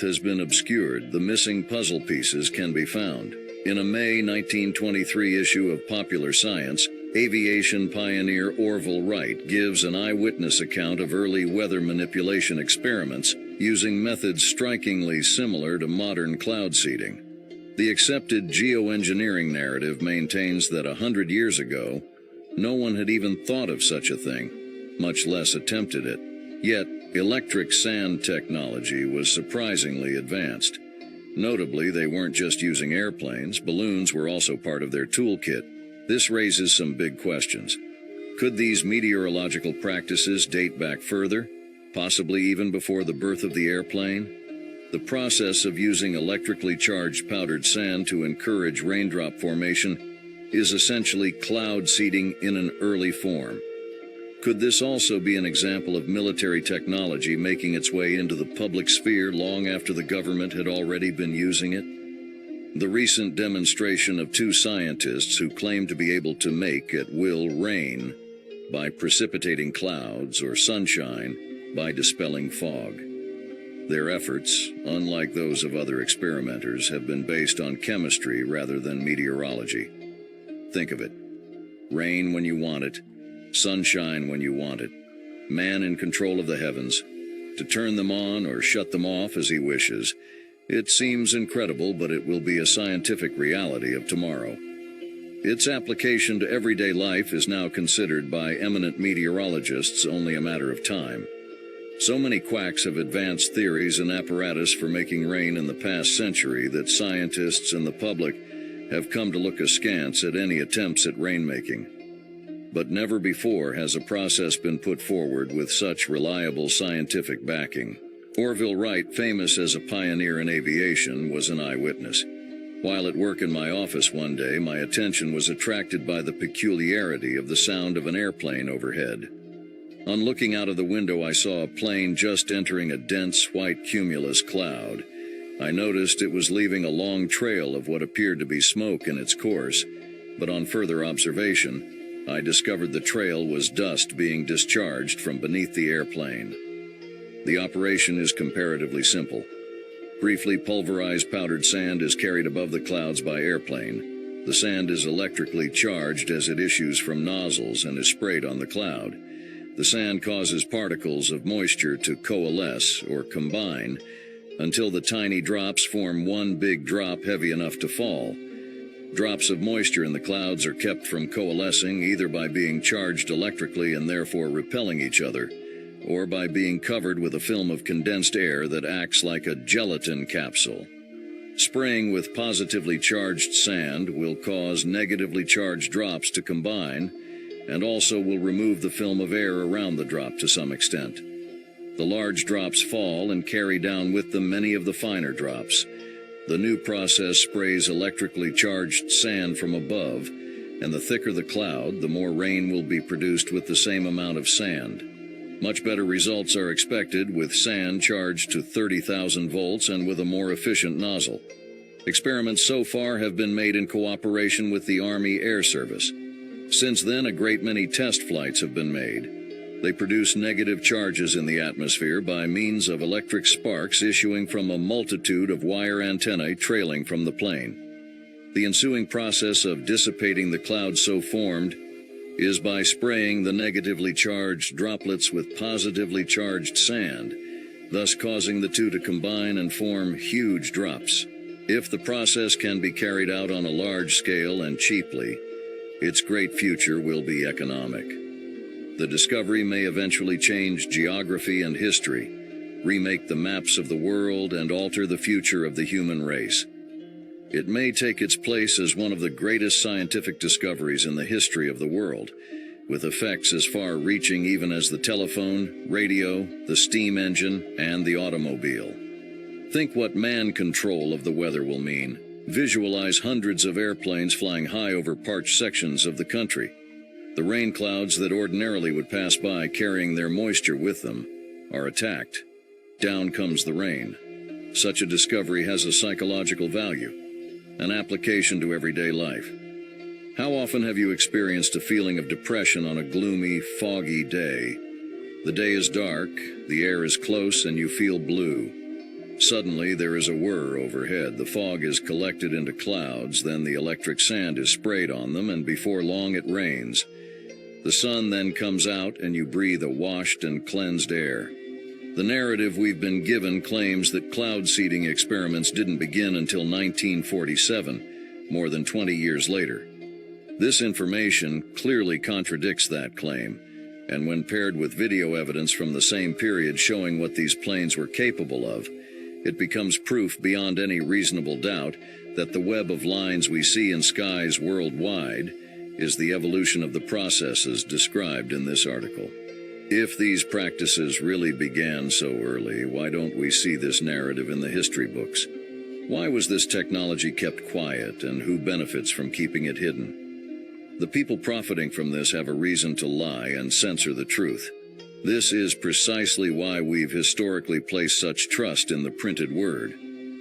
has been obscured, the missing puzzle pieces can be found. In a May 1923 issue of Popular Science, aviation pioneer Orville Wright gives an eyewitness account of early weather manipulation experiments using methods strikingly similar to modern cloud seeding. The accepted geoengineering narrative maintains that 100 years ago, no one had even thought of such a thing, much less attempted it. Yet, electric sand technology was surprisingly advanced. Notably, they weren't just using airplanes, balloons were also part of their toolkit. This raises some big questions. Could these meteorological practices date back further, possibly even before the birth of the airplane? The process of using electrically charged powdered sand to encourage raindrop formation is essentially cloud seeding in an early form. Could this also be an example of military technology making its way into the public sphere long after the government had already been using it? The recent demonstration of two scientists who claim to be able to make at will rain by precipitating clouds or sunshine by dispelling fog. Their efforts, unlike those of other experimenters, have been based on chemistry rather than meteorology. Think of it. Rain when you want it, sunshine when you want it, man in control of the heavens, to turn them on or shut them off as he wishes. It seems incredible, but it will be a scientific reality of tomorrow. Its application to everyday life is now considered by eminent meteorologists only a matter of time. So many quacks have advanced theories and apparatus for making rain in the past century that scientists and the public have come to look askance at any attempts at rainmaking. But never before has a process been put forward with such reliable scientific backing. Orville Wright, famous as a pioneer in aviation, was an eyewitness. While at work in my office one day, my attention was attracted by the peculiarity of the sound of an airplane overhead. On looking out of the window, I saw a plane just entering a dense white cumulus cloud. I noticed it was leaving a long trail of what appeared to be smoke in its course, but on further observation, I discovered the trail was dust being discharged from beneath the airplane. The operation is comparatively simple. Briefly, pulverized powdered sand is carried above the clouds by airplane. The sand is electrically charged as it issues from nozzles and is sprayed on the cloud. The sand causes particles of moisture to coalesce or combine until the tiny drops form one big drop heavy enough to fall. Drops of moisture in the clouds are kept from coalescing either by being charged electrically and therefore repelling each other, or by being covered with a film of condensed air that acts like a gelatin capsule. Spraying with positively charged sand will cause negatively charged drops to combine and also will remove the film of air around the drop to some extent. The large drops fall and carry down with them many of the finer drops. The new process sprays electrically charged sand from above, and the thicker the cloud, the more rain will be produced with the same amount of sand. Much better results are expected with sand charged to 30,000 volts and with a more efficient nozzle. Experiments so far have been made in cooperation with the Army Air Service. Since then, a great many test flights have been made. They produce negative charges in the atmosphere by means of electric sparks issuing from a multitude of wire antennae trailing from the plane. The ensuing process of dissipating the clouds so formed is by spraying the negatively charged droplets with positively charged sand, thus causing the two to combine and form huge drops. If the process can be carried out on a large scale and cheaply, its great future will be economic. The discovery may eventually change geography and history, remake the maps of the world, and alter the future of the human race. It may take its place as one of the greatest scientific discoveries in the history of the world, with effects as far-reaching even as the telephone, radio, the steam engine, and the automobile. Think what man control of the weather will mean. Visualize hundreds of airplanes flying high over parched sections of the country. The rain clouds that ordinarily would pass by carrying their moisture with them are attacked. Down comes the rain. Such a discovery has a psychological value, an application to everyday life. How often have you experienced a feeling of depression on a gloomy, foggy day? The day is dark, the air is close, and you feel blue. Suddenly there is a whir overhead. The fog is collected into clouds, then the electric sand is sprayed on them, and before long it rains. The sun then comes out and you breathe a washed and cleansed air. The narrative we've been given claims that cloud seeding experiments didn't begin until 1947, more than 20 years later. This information clearly contradicts that claim, and when paired with video evidence from the same period showing what these planes were capable of, it becomes proof beyond any reasonable doubt that the web of lines we see in skies worldwide is the evolution of the processes described in this article. If these practices really began so early, why don't we see this narrative in the history books? Why was this technology kept quiet, and who benefits from keeping it hidden? The people profiting from this have a reason to lie and censor the truth. This is precisely why we've historically placed such trust in the printed word,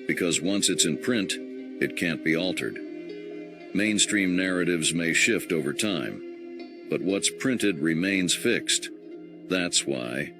because once it's in print, it can't be altered. Mainstream narratives may shift over time, but what's printed remains fixed. That's why,